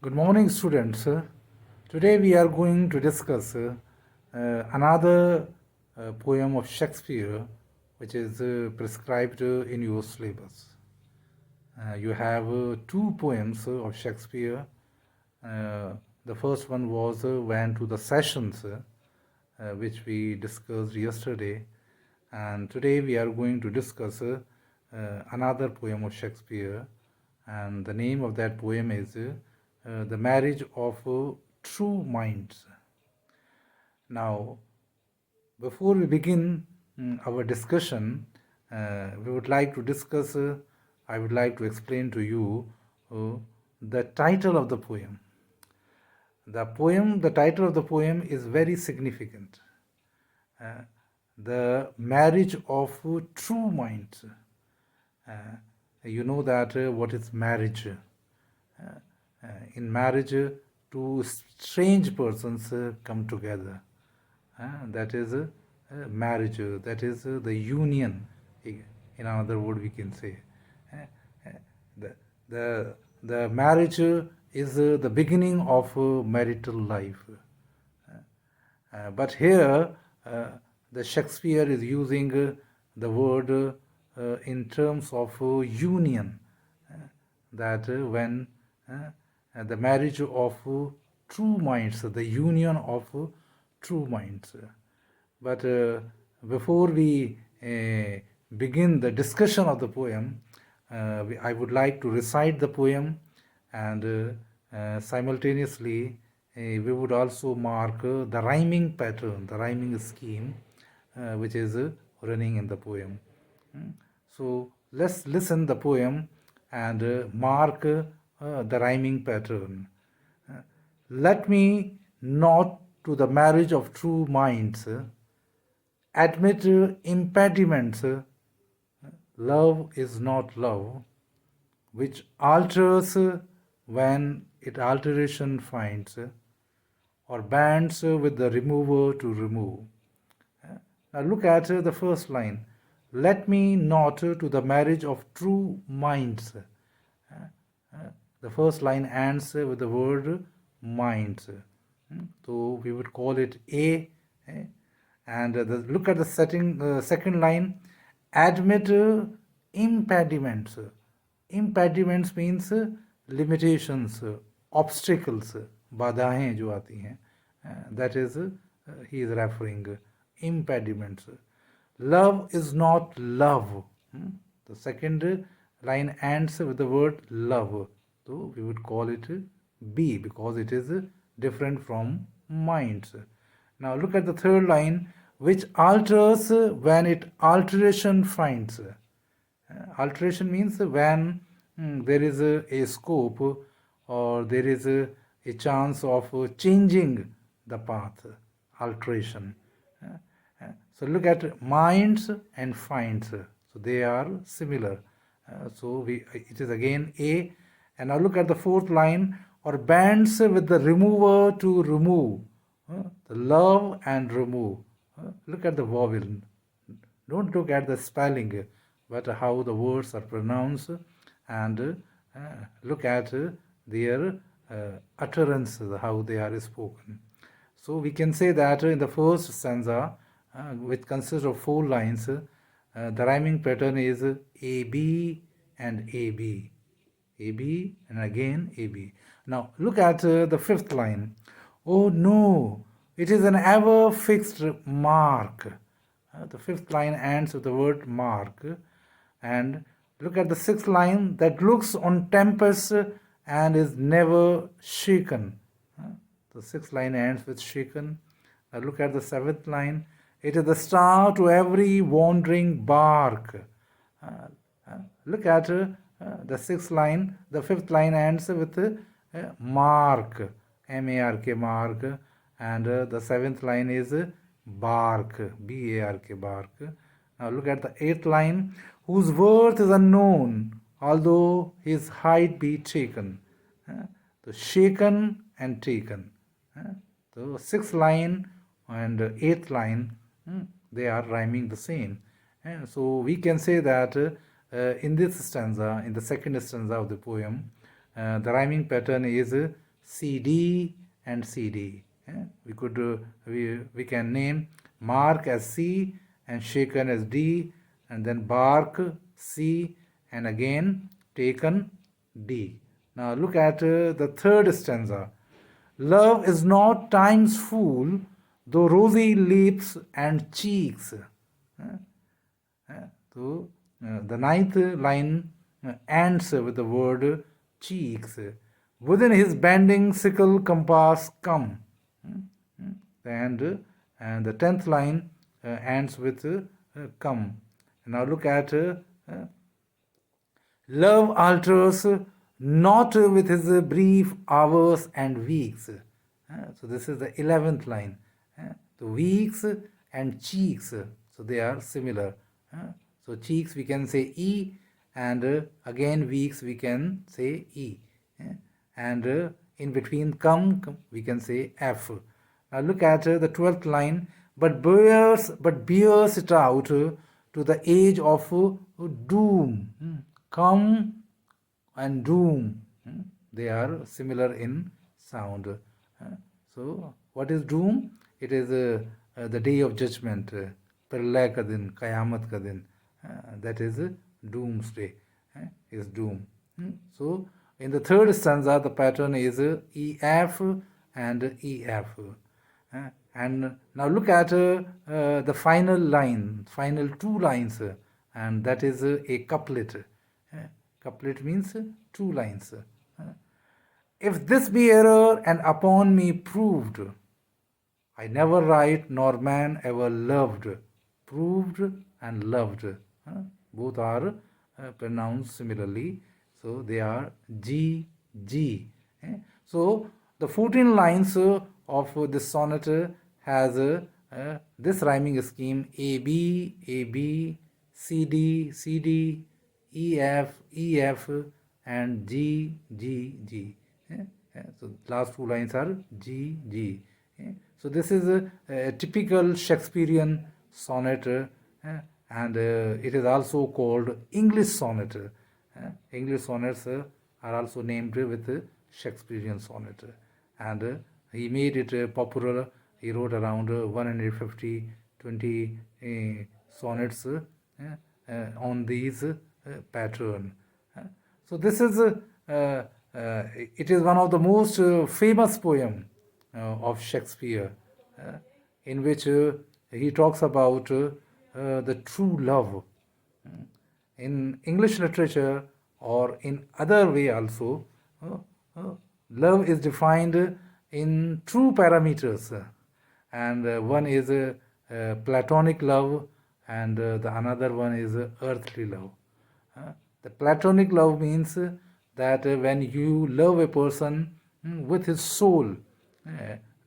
Good morning, students. Today we are going to discuss another poem of Shakespeare, which is prescribed in your syllabus. You have two poems of Shakespeare. The first one was Van to the Sessions, which we discussed yesterday. And today we are going to discuss another poem of Shakespeare. And the name of that poem is The Marriage of True Minds. Now, before we begin our discussion, we would like to discuss, I would like to explain to you the title of the poem. The title of the poem is very significant. The Marriage of True Minds. You know that what is marriage. In marriage, two strange persons come together. That is marriage. That is the union. In another word, we can say the the marriage is the beginning of marital life. But here, the Shakespeare is using the word in terms of union. That when the marriage of true minds, the union of true minds. But before we begin the discussion of the poem, I would like to recite the poem, and simultaneously we would also mark the rhyming pattern, the rhyming scheme, which is running in the poem. So let's listen the poem and mark the rhyming pattern. Let me not to the marriage of true minds admit impediments. Love is not love, which alters when it alteration finds, or bands with the remover to remove. Now look at the first line. Let me not to the marriage of true minds. The first line ends with the word minds. So we would call it A. And look at the second line. Admit impediments. Impediments means limitations, obstacles, बाधाएं जो आती हैं. That is, he is referring impediments. Love is not love. The second line ends with the word love. So we would call it B because it is different from minds. Now look at the third line, which alters when it alteration finds. Alteration means when there is a scope or there is a chance of changing the path, alteration. So look at minds and finds. So they are similar. So it is again A. And now look at the fourth line, or bands with the remover to remove. The love and remove. Look at the vowel. Don't look at the spelling, but how the words are pronounced, and look at their utterance, how they are spoken. So we can say that in the first stanza, which consists of 4 lines, the rhyming pattern is AB and AB. AB and again AB. Now look at the fifth line. Oh no, it is an ever fixed mark. The fifth line ends with the word mark. And look at the sixth line, that looks on tempest and is never shaken. The sixth line ends with shaken. Now look at the seventh line. It is the star to every wandering bark. Look at the sixth line. The fifth line ends with mark, M-A-R-K, mark. And the seventh line is bark, B-A-R-K, bark. Now look at the eighth line. Whose worth is unknown, although his height be taken. So shaken and taken. So sixth line and eighth line, they are rhyming the same. So we can say that in this stanza, in the second stanza of the poem, the rhyming pattern is CD and CD. We can name Mark as C and shaken as D, and then bark C and again taken D. Now look at the third stanza. Love is not time's fool, though rosy lips and cheeks. So the ninth line ends with the word cheeks. Within his bending sickle compass come. And the 10th line ends with come. Now look at love alters not with his brief hours and weeks. So this is the 11th line. The weeks and cheeks, so they are similar. So cheeks we can say E, and again weeks we can say E. And in between come we can say F. Now look at the 12th line. But bears it out to the age of doom. Come and doom, they are similar in sound. So what is doom? It is the day of judgment, Perlay ka din, Qayamat ka din. That is doomsday, is doom. So in the third stanza, the pattern is EF and EF. And now look at the final line, final two lines, and that is a couplet. Couplet means two lines. If this be error and upon me proved, I never write nor man ever loved. Proved and loved. Both are pronounced similarly. So they are G, G. So the 14 lines of this sonnet has this rhyming scheme: AB, AB, CD, CD, EF, EF, and G, G, G. So last two lines are G, G. So this is a typical Shakespearean sonnet, and it is also called English sonnet. English sonnets are also named with Shakespearean sonnet, and he made it popular. He wrote around 150, 20 sonnets on these pattern. So this is it is one of the most famous poem of Shakespeare, in which he talks about the true love. In English literature or in other way also, love is defined in two parameters, and one is platonic love, and the another one is earthly love. The platonic love means that when you love a person with his soul,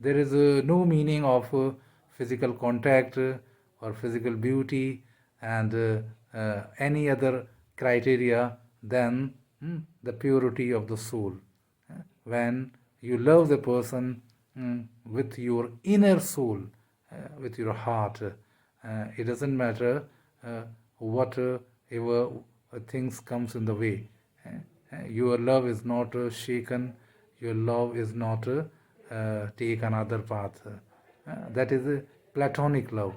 there is no meaning of physical contact or physical beauty and any other criteria than the purity of the soul. When you love the person with your inner soul, with your heart, it doesn't matter whatever things comes in the way. Your love is not shaken. Your love is not take another path. That is platonic love.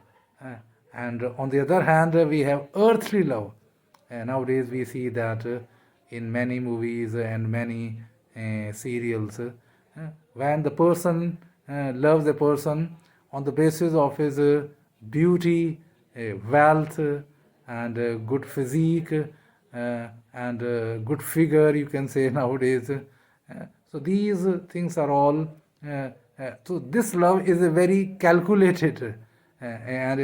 And on the other hand, we have earthly love. Nowadays, we see that in many movies and many serials, when the person loves a person on the basis of his beauty, wealth, and good physique, and good figure, you can say nowadays. So these things are all. So this love is a very calculated, and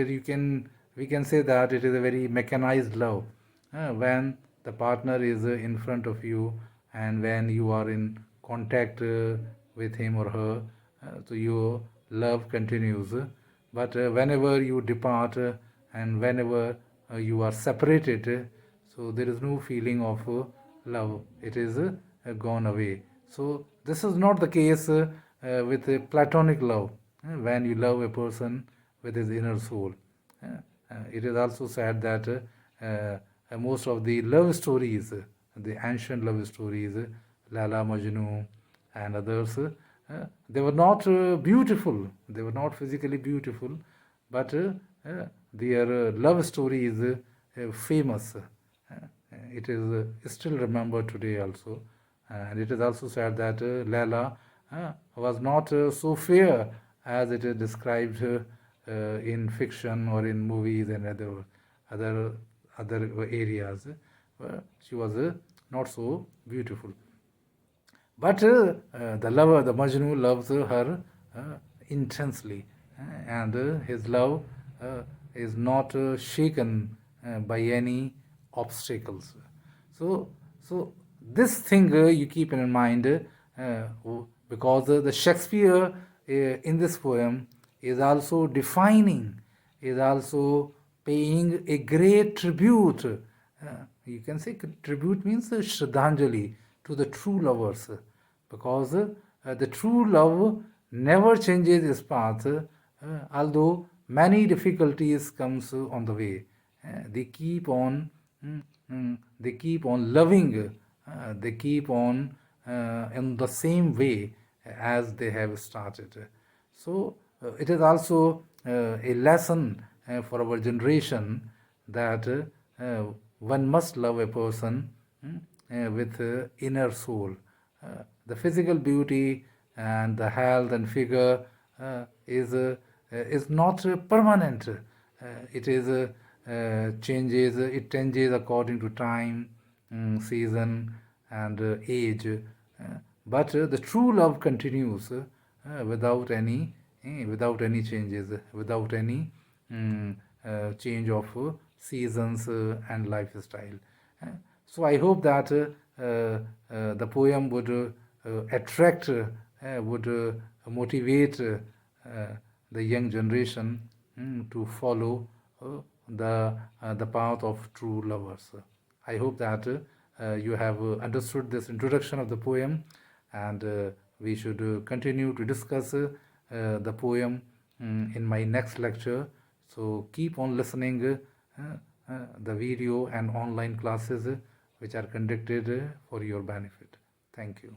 we can say that it is a very mechanized love. When the partner is in front of you, and when you are in contact with him or her, so your love continues. But whenever you depart and whenever you are separated, so there is no feeling of love. It is gone away. So this is not the case with platonic love. When you love a person with his inner soul, it is also said that most of the love stories, the ancient love stories, Lala Majnu and others. They were not beautiful, they were not physically beautiful, but their love story is famous. It is still remembered today also. And it is also said that Laila was not so fair as it is described in fiction or in movies and other other areas. She was not so beautiful. But the lover, the Majnu, loves her intensely, and his love is not shaken by any obstacles. So, so this thing you keep in mind, because the Shakespeare in this poem is also defining, is also paying a great tribute. You can say tribute means Shraddhanjali to the true lovers, because the true love never changes its path, although many difficulties comes on the way. They keep on, they keep on loving, they keep on in the same way as they have started. So it is also a lesson for our generation that one must love a person with inner soul. The physical beauty and the health and figure is not permanent. It is changes. It changes according to time, season, and age. But the true love continues without any changes, without any change of seasons and lifestyle. So I hope that the poem would attract, would motivate the young generation to follow the path of true lovers. I hope that you have understood this introduction of the poem, and we should continue to discuss the poem in my next lecture. So keep on listening the video and online classes which are conducted for your benefit. Thank you.